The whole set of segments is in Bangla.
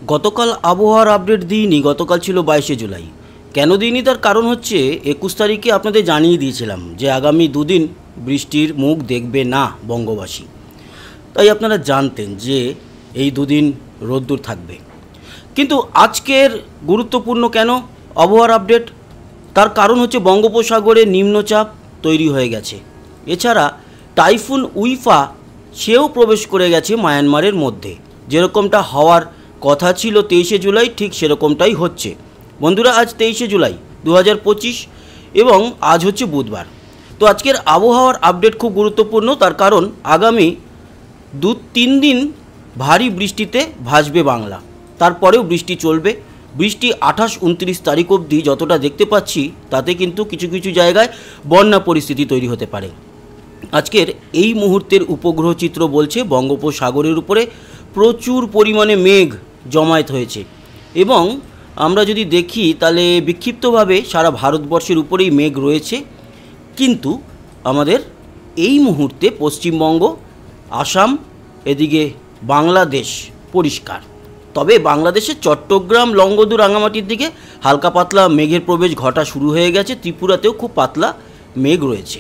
গতকাল আবহাওয়ার আপডেট দিইনি। গতকাল ছিল 22শে জুলাই। কেন দিইনি তার কারণ হচ্ছে 21 তারিখে আপনাদের জানিয়ে দিয়েছিলাম যে আগামী দুদিন বৃষ্টির মুখ দেখবে না বঙ্গবাসী। তাই আপনারা জানতেন যে এই দুদিন রোদ্দুর থাকবে। কিন্তু আজকের গুরুত্বপূর্ণ কেন আবহাওয়ার আপডেট, তার কারণ হচ্ছে বঙ্গোপসাগরে নিম্নচাপ তৈরি হয়ে গেছে। এছাড়া টাইফুন উইফা সেও প্রবেশ করে গেছে মায়ানমারের মধ্যে। যেরকমটা হওয়ার কথা ছিল 23শে জুলাই, ঠিক সেরকমটাই হচ্ছে। বন্ধুরা, আজ 23শে জুলাই 2025 এবং আজ হচ্ছে বুধবার। তো আজকের আবহাওয়ার আপডেট খুব গুরুত্বপূর্ণ, তার কারণ আগামী 2-3 দিন ভারী বৃষ্টিতে ভাসবে বাংলা। তারপরেও বৃষ্টি চলবে। বৃষ্টি 28-29 তারিখ অবধি যতটা দেখতে পাচ্ছি তাতে কিন্তু কিছু কিছু জায়গায় বন্যা পরিস্থিতি তৈরি হতে পারে। আজকের এই মুহূর্তের উপগ্রহ চিত্র বলছে বঙ্গোপসাগরের উপরে প্রচুর পরিমাণে মেঘ জমায়েত হয়েছে এবং আমরা যদি দেখি তাহলে বিক্ষিপ্তভাবে সারা ভারতবর্ষের উপরেই মেঘ রয়েছে। কিন্তু আমাদের এই মুহূর্তে পশ্চিমবঙ্গ, আসাম, এদিকে বাংলাদেশ পরিষ্কার। তবে বাংলাদেশের চট্টগ্রাম, লংগদু, রাঙামাটির দিকে হালকা পাতলা মেঘের প্রবেশ ঘটা শুরু হয়ে গেছে। ত্রিপুরাতেও খুব পাতলা মেঘ রয়েছে।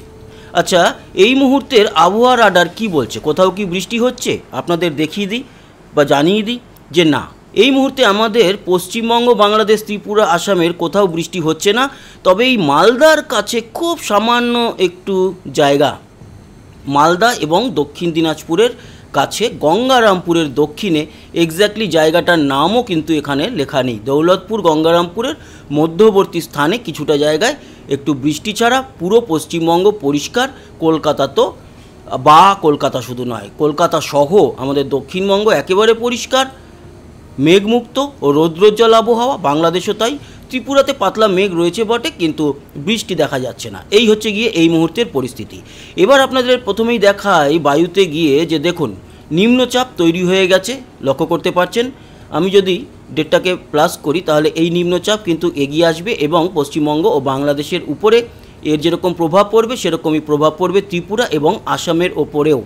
আচ্ছা, এই মুহূর্তের আবহাওয়া রাডার কি বলছে? কোথাও কি বৃষ্টি হচ্ছে? আপনাদের দেখিয়ে দিই বা জানিয়ে দিই যে না, এই মুহূর্তে আমাদের পশ্চিমবঙ্গ, বাংলাদেশ, ত্রিপুরা, আসামের কোথাও বৃষ্টি হচ্ছে না। তবে এই মালদার কাছে খুব সামান্য একটু জায়গা, মালদা এবং দক্ষিণ দিনাজপুরের কাছে গঙ্গারামপুরের দক্ষিণে, এক্স্যাক্টলি জায়গাটার নামও কিন্তু এখানে লেখা নেই। দৌলতপুর গঙ্গারামপুরের মধ্যবর্তী স্থানে কিছুটা জায়গায় একটু বৃষ্টি ছাড়া পুরো পশ্চিমবঙ্গ পরিষ্কার। কলকাতা তো, বা কলকাতা শুধু নয়, কলকাতা সহ আমাদের দক্ষিণবঙ্গ একেবারে পরিষ্কার, মেঘমুক্ত ও রৌদ্রোজ্জ্বল আবহাওয়া। বাংলাদেশও তাই। ত্রিপুরাতে পাতলা মেঘ রয়েছে বটে, কিন্তু বৃষ্টি দেখা যাচ্ছে না। এই হচ্ছে গিয়ে এই মুহূর্তের পরিস্থিতি। এবার আপনাদের প্রথমেই দেখাই বায়ুতে গিয়ে যে দেখুন নিম্নচাপ তৈরি হয়ে গেছে, লক্ষ্য করতে পারছেন। আমি যদি ডেটটাকে প্লাস করি তাহলে এই নিম্নচাপ কিন্তু এগিয়ে আসবে এবং পশ্চিমবঙ্গ ও বাংলাদেশের উপরে এর যেরকম প্রভাব পড়বে সেরকমই প্রভাব পড়বে ত্রিপুরা এবং আসামের ওপরেও।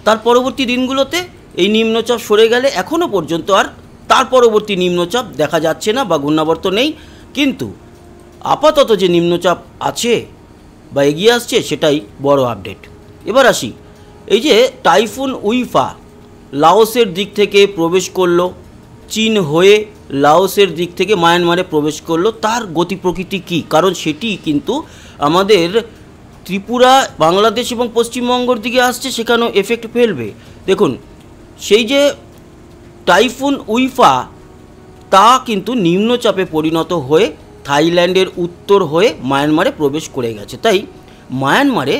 তার পরবর্তী দিনগুলোতে এই নিম্নচাপ সরে গেলে এখনও পর্যন্ত আর তার পরবর্তী নিম্নচাপ দেখা যাচ্ছে না বা ঘূর্ণাবর্ত নেই। কিন্তু আপাতত যে নিম্নচাপ আছে বা এগিয়ে আসছে সেটাই বড় আপডেট। এবার আসি, এই যে টাইফুন উইফা লাওসের দিক থেকে প্রবেশ করলো, চীন হয়ে লাওসের দিক থেকে মায়ানমারে প্রবেশ করলো, তার গতি প্রকৃতি কী? কারণ সেটি কিন্তু আমাদের ত্রিপুরা, বাংলাদেশ এবং পশ্চিমবঙ্গের দিকে আসছে, সেখানেও এফেক্ট ফেলবে। দেখুন, সেই যে টাইফুন উইফা তা কিন্তু নিম্নচাপে পরিণত হয়ে থাইল্যান্ডের উত্তর হয়ে মায়ানমারে প্রবেশ করে গেছে। তাই মায়ানমারে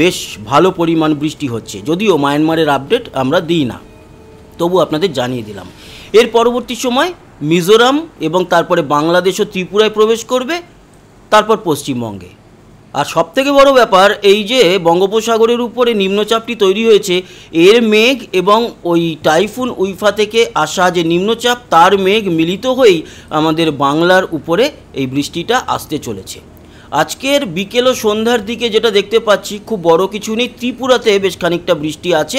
বেশ ভালো পরিমাণ বৃষ্টি হচ্ছে, যদিও মায়ানমারের আপডেট আমরা দিই না, তবু আপনাদের জানিয়ে দিলাম। এর পরবর্তী সময় মিজোরাম এবং তারপরে বাংলাদেশ ও ত্রিপুরায় প্রবেশ করবে, তারপর পশ্চিমবঙ্গে। আর সবথেকে বড় ব্যাপার, এই যে বঙ্গোপসাগরের উপরে নিম্নচাপটি তৈরি হয়েছে, এর মেঘ এবং ওই টাইফুন উইফা থেকে আসা যে নিম্নচাপ তার মেঘ মিলিত হয়েই আমাদের বাংলার উপরে এই বৃষ্টিটা আসতে চলেছে। আজকের বিকেল ও সন্ধ্যার দিকে যেটা দেখতে পাচ্ছি খুব বড় কিছু নেই। ত্রিপুরাতে বেশ খানিকটা বৃষ্টি আছে,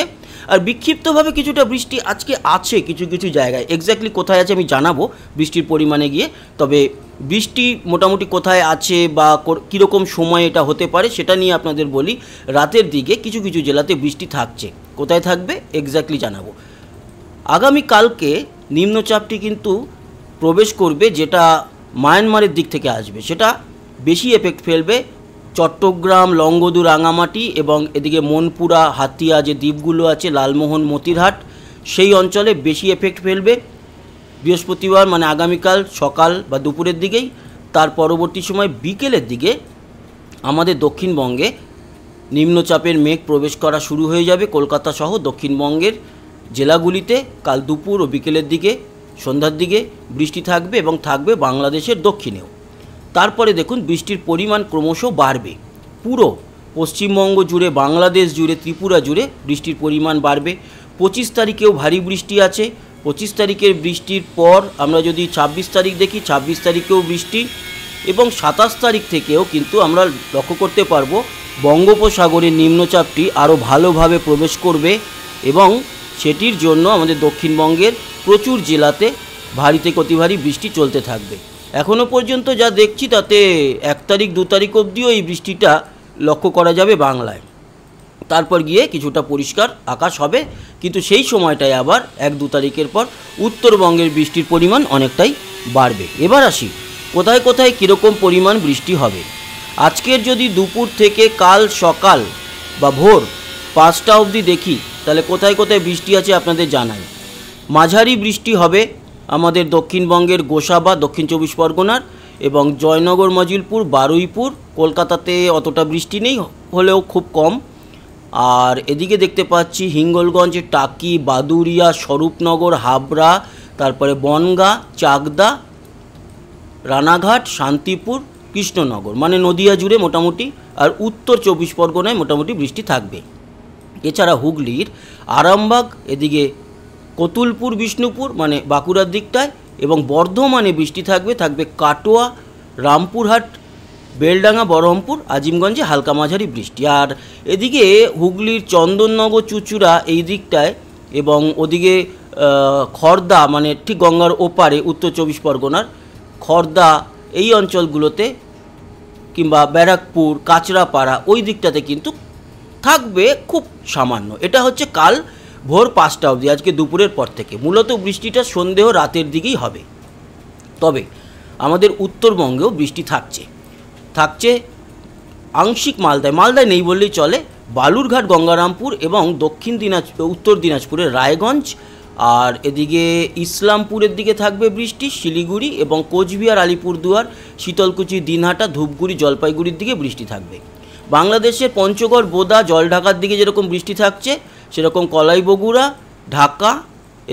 আর বিক্ষিপ্তভাবে কিছুটা বৃষ্টি আজকে আছে কিছু কিছু জায়গায়। এক্স্যাক্টলি কোথায় আছে আমি জানাবো বৃষ্টির পরিমাণে গিয়ে। তবে বৃষ্টি মোটামুটি কোথায় আছে বা কীরকম সময় এটা হতে পারে সেটা নিয়ে আপনাদের বলি। রাতের দিকে কিছু কিছু জেলাতে বৃষ্টি থাকছে, কোথায় থাকবে এক্স্যাক্টলি জানাবো। আগামীকালকে নিম্নচাপটি কিন্তু প্রবেশ করবে, যেটা মায়ানমারের দিক থেকে আসবে, সেটা বেশি এফেক্ট ফেলবে চট্টগ্রাম, লংগদু, রাঙামাটি এবং এদিকে মনপুরা, হাতিয়া যে দ্বীপগুলো আছে, লালমোহন, মতিরহাট, সেই অঞ্চলে বেশি এফেক্ট ফেলবে বৃহস্পতিবার, মানে আগামীকাল সকাল বা দুপুরের দিকেই। তার পরবর্তী সময় বিকেলের দিকে আমাদের দক্ষিণবঙ্গে নিম্নচাপের মেঘ প্রবেশ করা শুরু হয়ে যাবে। কলকাতা সহ দক্ষিণবঙ্গের জেলাগুলিতে কাল দুপুর ও বিকেলের দিকে, সন্ধ্যার দিকে বৃষ্টি থাকবে এবং থাকবে বাংলাদেশের দক্ষিণেও। তারপরে দেখুন বৃষ্টির পরিমাণ ক্রমশ বাড়বে, পুরো পশ্চিমবঙ্গ জুড়ে, বাংলাদেশ জুড়ে, ত্রিপুরা জুড়ে বৃষ্টির পরিমাণ বাড়বে। 25 তারিখেও ভারী বৃষ্টি আছে। 25 তারিখের বৃষ্টির পর আমরা যদি 26 তারিখ দেখি, 26 তারিখেও বৃষ্টি এবং 27 তারিখ থেকেও কিন্তু আমরা লক্ষ্য করতে পারবো বঙ্গোপসাগরের নিম্নচাপটি আরও ভালোভাবে প্রবেশ করবে এবং সেটির জন্য আমাদের দক্ষিণবঙ্গের প্রচুর জেলাতে ভারী থেকে অতি ভারী বৃষ্টি চলতে থাকবে। এখনও পর্যন্ত যা দেখছি তাতে 1 তারিখ 2 তারিখ অবধিও এই বৃষ্টিটা লক্ষ্য করা যাবে বাংলায়। তারপর গিয়ে কিছুটা পরিষ্কার আকাশ হবে, কিন্তু সেই সময়টায় আবার 1-2 তারিখের পর উত্তরবঙ্গের বৃষ্টির পরিমাণ অনেকটাই বাড়বে। এবার আসি কোথায় কোথায় কীরকম পরিমাণ বৃষ্টি হবে। আজকের যদি দুপুর থেকে কাল সকাল বা ভোর 5টা অবধি দেখি, তাহলে কোথায় কোথায় বৃষ্টি আছে আপনাদের জানাই। মাঝারি বৃষ্টি হবে আমাদের দক্ষিণবঙ্গের গোসাবা, দক্ষিণ 24 পরগনার এবং জয়নগর, মজিলপুর, বারুইপুর। কলকাতাতে অতটা বৃষ্টি নেই, হলেও খুব কম। আর এদিকে দেখতে পাচ্ছি হিঙ্গলগঞ্জ, টাকি, বাদুরিয়া, স্বরূপনগর, হাবড়া, তারপরে বনগাঁ, চাকদা, রানাঘাট, শান্তিপুর, কৃষ্ণনগর, মানে নদিয়া জুড়ে মোটামুটি। আর উত্তর 24 পরগনায় মোটামুটি বৃষ্টি থাকবে। এছাড়া হুগলির আরামবাগ, এদিকে কতুলপুর, বিষ্ণুপুর মানে বাঁকুড়ার দিকটায়, এবং বর্ধমানে বৃষ্টি থাকবে কাটোয়া, রামপুরহাট, বেলডাঙ্গা, বহরমপুর, আজিমগঞ্জে হালকা মাঝারি বৃষ্টি। আর এদিকে হুগলির চন্দননগর, চুঁচুড়া এই দিকটায় এবং ওদিকে খড়দা মানে ঠিক গঙ্গার ওপারে উত্তর 24 পরগনার খড়দা এই অঞ্চলগুলোতে কিংবা ব্যারাকপুর, কাঁচরাপাড়া ওই দিকটাতে কিন্তু থাকবে খুব সামান্য। এটা হচ্ছে কাল ভোর 5টা অবধি, আজকে দুপুরের পর থেকে। মূলত বৃষ্টিটা সন্দেহ রাতের দিকেই হবে। তবে আমাদের উত্তরবঙ্গেও বৃষ্টি থাকছে আংশিক মালদায় নেই বললেই চলে। বালুরঘাট, গঙ্গারামপুর এবং উত্তর দিনাজপুরের রায়গঞ্জ, আর এদিকে ইসলামপুরের দিকে থাকবে বৃষ্টি। শিলিগুড়ি এবং কোচবিহার, আলিপুরদুয়ার, শীতলকুচি, দিনহাটা, ধূপগুড়ি, জলপাইগুড়ির দিকে বৃষ্টি থাকবে। বাংলাদেশের পঞ্চগড়, বোদা, জলঢাকার দিকে যেরকম বৃষ্টি থাকছে, সেরকম কলাই বগুড়া, ঢাকা,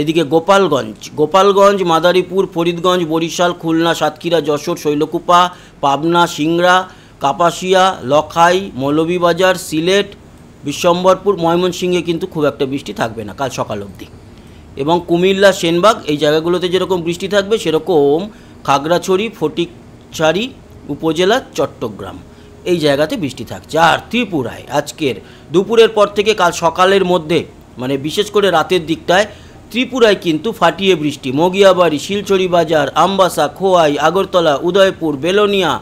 এদিকে গোপালগঞ্জ, মাদারীপুর, ফরিদগঞ্জ, বরিশাল, খুলনা, সাতক্ষীরা, যশোর, শৈলকুপা, পাবনা, সিংড়া, কাপাসিয়া, লখাই, মৌলভীবাজার, সিলেট, বিশ্বম্বরপুর, ময়মনসিংহে কিন্তু খুব একটা বৃষ্টি থাকবে না কাল সকাল অবধি। এবং কুমিল্লা, সেনবাগ এই জায়গাগুলোতে যেরকম বৃষ্টি থাকবে, সেরকম খাগড়াছড়ি, ফটিকছড়ি উপজেলা, চট্টগ্রাম এই জায়গাতে বৃষ্টি থাকছে। আর ত্রিপুরায় আজকের দুপুরের পর থেকে কাল সকালের মধ্যে, মানে বিশেষ করে রাতের দিকটায় ত্রিপুরায় কিন্তু ফাটিয়ে বৃষ্টি। মগিয়াবাড়ি, শিলচরি বাজার, আমবাসা, খোয়াই, আগরতলা, উদয়পুর, বেলোনিয়া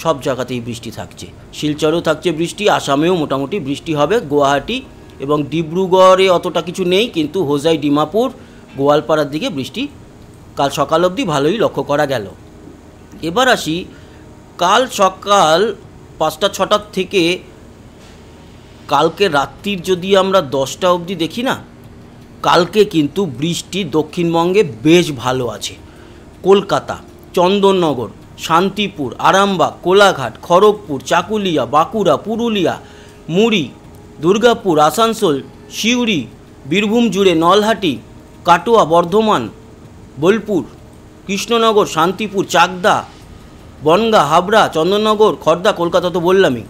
সব জায়গাতেই বৃষ্টি থাকছে। শিলচরেও থাকছে বৃষ্টি, আসামেও মোটামুটি বৃষ্টি হবে। গুয়াহাটি এবং ডিব্রুগড়ে অতটা কিছু নেই, কিন্তু হোজাই, ডিমাপুর, গোয়ালপাড়ার দিকে বৃষ্টি কাল সকাল অবধি ভালোই লক্ষ্য করা গেল। এবার আসি কাল সকাল 5টা-6টার থেকে কালকে রাত্রির যদি আমরা 10টা অবধি দেখি না, কালকে কিন্তু বৃষ্টি দক্ষিণবঙ্গে বেশ ভালো আছে। কলকাতা, চন্দননগর, শান্তিপুর, আরামবাগ, কোলাঘাট, খড়গপুর, চাকুলিয়া, বাঁকুড়া, পুরুলিয়া, মুড়ি, দুর্গাপুর, আসানসোল, সিউড়ি, বীরভূম জুড়ে, নলহাটি, কাটোয়া, বর্ধমান, বোলপুর, কৃষ্ণনগর, শান্তিপুর, চাকদা, বনগাঁ, হাবড়া, চন্দননগর, খড়দা, কলকাতা তো বললামই,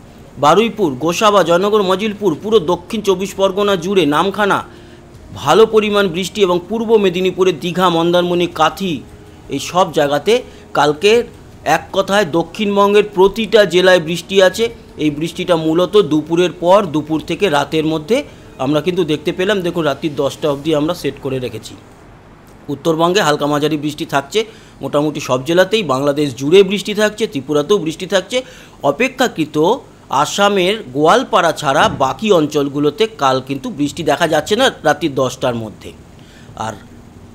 বারুইপুর, গোসাবা, জয়নগর, মজিলপুর, পুরো দক্ষিণ 24 পরগনা জুড়ে, নামখানা ভালো পরিমাণ বৃষ্টি, এবং পূর্ব মেদিনীপুরের দীঘা, মন্দারমণি, কাথি এই সব জায়গাতে কালকে এক কথায় দক্ষিণবঙ্গের প্রতিটা জেলায় বৃষ্টি আছে। এই বৃষ্টিটা মূলত দুপুরের পর, দুপুর থেকে রাতের মধ্যে আমরা কিন্তু দেখতে পেলাম। দেখুন রাত্রি 10টা অবধি আমরা সেট করে রেখেছি। উত্তরবঙ্গে হালকা মাঝারি বৃষ্টি থাকছে মোটামুটি সব জেলাতেই। বাংলাদেশ জুড়ে বৃষ্টি থাকছে, ত্রিপুরাতেও বৃষ্টি থাকছে। অপেক্ষাকৃত আসামের গোয়ালপাড়া ছাড়া বাকি অঞ্চলগুলোতে কাল কিন্তু বৃষ্টি দেখা যাচ্ছে না রাত্রি 10টার মধ্যে। আর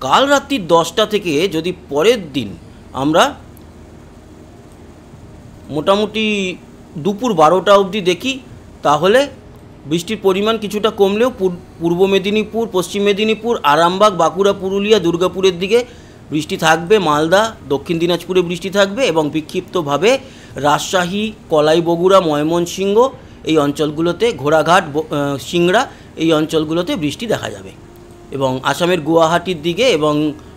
কাল রাত্রি 10টা থেকে যদি পরের দিন আমরা মোটামুটি দুপুর 12টা অবধি দেখি, তাহলে বৃষ্টির পরিমাণ কিছুটা কমলেও পূর্ব মেদিনীপুর, পশ্চিম মেদিনীপুর, আরামবাগ, বাঁকুড়া, পুরুলিয়া, দুর্গাপুরের দিকে বৃষ্টি থাকবে। মালদা, দক্ষিণ দিনাজপুরে বৃষ্টি থাকবে, এবং বিক্ষিপ্তভাবে রাজশাহী, কলাই বগুড়া, ময়মনসিংহ এই অঞ্চলগুলোতে, ঘোড়াঘাট, সিংড়া এই অঞ্চলগুলোতে বৃষ্টি দেখা যাবে। এবং আসামের গুয়াহাটির দিকে এবং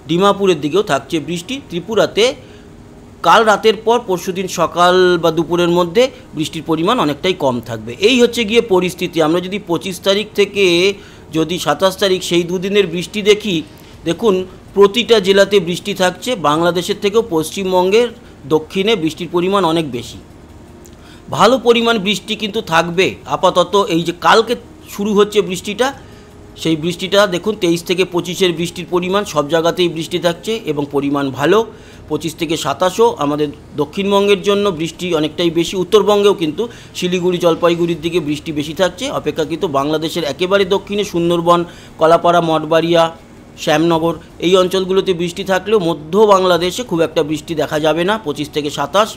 ডিমাপুরের দিকেও থাকছে বৃষ্টি। ত্রিপুরাতে কাল রাতের পর পরশুদিন সকাল বা দুপুরের মধ্যে বৃষ্টির পরিমাণ অনেকটাই কম থাকবে। এই হচ্ছে গিয়ে পরিস্থিতি। আমরা যদি 25 তারিখ থেকে যদি 27 তারিখ সেই দুদিনের বৃষ্টি দেখি, দেখুন প্রতিটা জেলাতে বৃষ্টি থাকছে। বাংলাদেশের থেকেও পশ্চিমবঙ্গের দক্ষিণে বৃষ্টির পরিমাণ অনেক বেশি। ভালো পরিমাণ বৃষ্টি কিন্তু থাকবে আপাতত। এই যে কালকে শুরু হচ্ছে বৃষ্টিটা, সেই বৃষ্টিটা দেখুন 23 থেকে 25-এর বৃষ্টির পরিমাণ সব জায়গাতেই বৃষ্টি থাকছে এবং পরিমাণ ভালো। 25 থেকে 27ও আমাদের দক্ষিণবঙ্গের জন্য বৃষ্টি অনেকটাই বেশি। উত্তরবঙ্গেও কিন্তু শিলিগুড়ি জলপাইগুড়ির দিকে বৃষ্টি বেশি থাকছে অপেক্ষাকৃত। বাংলাদেশের একেবারে দক্ষিণে সুন্দরবন, কলাপাড়া, মঠবাড়িয়া, শ্যামনগর এই অঞ্চলগুলোতে বৃষ্টি থাকলেও মধ্য বাংলাদেশে খুব একটা বৃষ্টি দেখা যাবে না 25 থেকে 27।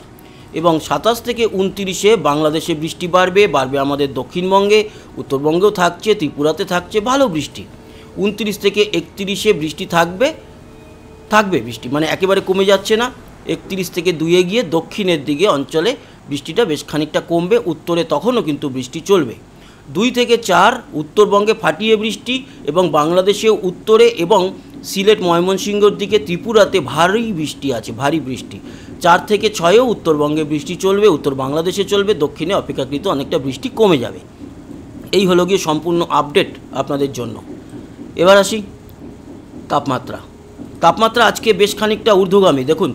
এবং 27 থেকে 29-এ বাংলাদেশে বৃষ্টি বাড়বে আমাদের দক্ষিণবঙ্গে, উত্তরবঙ্গেও থাকছে, ত্রিপুরাতে থাকছে ভালো বৃষ্টি। 29 থেকে 31-এ বৃষ্টি থাকবে বৃষ্টি, মানে একেবারে কমে যাচ্ছে না। 31 থেকে 2-এ গিয়ে দক্ষিণের দিকে অঞ্চলে বৃষ্টিটা বেশ খানিকটা কমবে, উত্তরে তখনও কিন্তু বৃষ্টি চলবে। 2 থেকে 4 উত্তরবঙ্গে ফাটিয়ে বৃষ্টি এবং বাংলাদেশেও উত্তরে এবং সিলেট, ময়মনসিংহের দিকে, ত্রিপুরাতে ভারী বৃষ্টি আছে, ভারী বৃষ্টি। 4 থেকে 6-এও উত্তরবঙ্গে বৃষ্টি চলবে, উত্তর বাংলাদেশে চলবে, দক্ষিণে অপেক্ষাকৃত অনেকটা বৃষ্টি কমে যাবে। এই হলো গিয়ে সম্পূর্ণ আপডেট আপনাদের জন্য। এবার আসি তাপমাত্রা আজকে বেশ খানিকটা ঊর্ধ্বগামী। দেখুন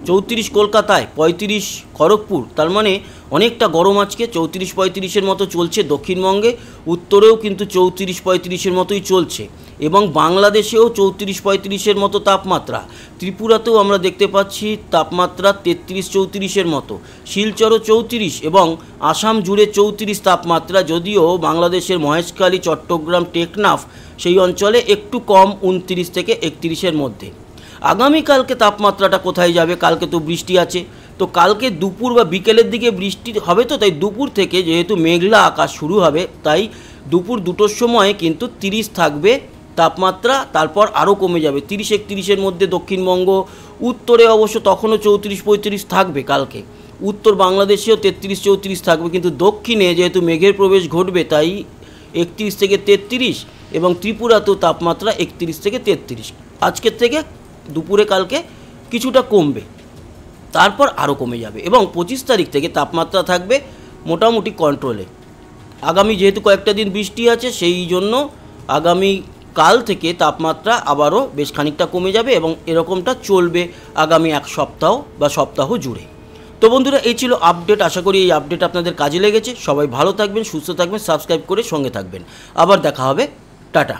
34 কলকাতায়, 35 খড়গপুর, তার মানে অনেকটা গরম আজকে। 34-35-এর মতো চলছে দক্ষিণবঙ্গে, উত্তরেও কিন্তু 34-35-এর মতোই চলছে এবং বাংলাদেশেও 34-35-এর মতো তাপমাত্রা। ত্রিপুরাতেও আমরা দেখতে পাচ্ছি তাপমাত্রা 33-34-এর মতো, শিলচরও 34 এবং আসাম জুড়ে 34 তাপমাত্রা। যদিও বাংলাদেশের মহেশখালী, চট্টগ্রাম, টেকনাফ সেই অঞ্চলে একটু কম 29 থেকে 31-এর মধ্যে। আগামীকালকে তাপমাত্রাটা কোথায় যাবে? কালকে তো বৃষ্টি আছে, তো কালকে দুপুর বা বিকেলের দিকে বৃষ্টি হবে, তো তাই দুপুর থেকে যেহেতু মেঘলা আকাশ শুরু হবে, তাই দুপুর 2টোর সময় কিন্তু 30 থাকবে তাপমাত্রা, তারপর আরও কমে যাবে 30-31-এর মধ্যে দক্ষিণবঙ্গ। উত্তরে অবশ্য তখনও 34-35 থাকবে কালকে, উত্তর বাংলাদেশেও 33-34 থাকবে, কিন্তু দক্ষিণে যেহেতু মেঘের প্রবেশ ঘটবে তাই 31 থেকে 33 এবং ত্রিপুরাতেও তাপমাত্রা 31 থেকে 33। আজকের থেকে দুপুরে কালকে কিছুটা কমবে, তারপর আরও কমে যাবে এবং 25 তারিখ থেকে তাপমাত্রা থাকবে মোটামুটি কন্ট্রোলে। আগামী যেহেতু কয়েকটা দিন বৃষ্টি আছে, সেই জন্য আগামী কাল থেকে তাপমাত্রা আবারও বেশ খানিকটা কমে যাবে এবং এরকমটা চলবে আগামী এক সপ্তাহ জুড়ে। তো বন্ধুরা, এই ছিল আপডেট। আশা করি এই আপডেট আপনাদের কাজে লেগেছে। সবাই ভালো থাকবেন, সুস্থ থাকবেন, সাবস্ক্রাইব করে সঙ্গে থাকবেন। আবার দেখা হবে, টাটা।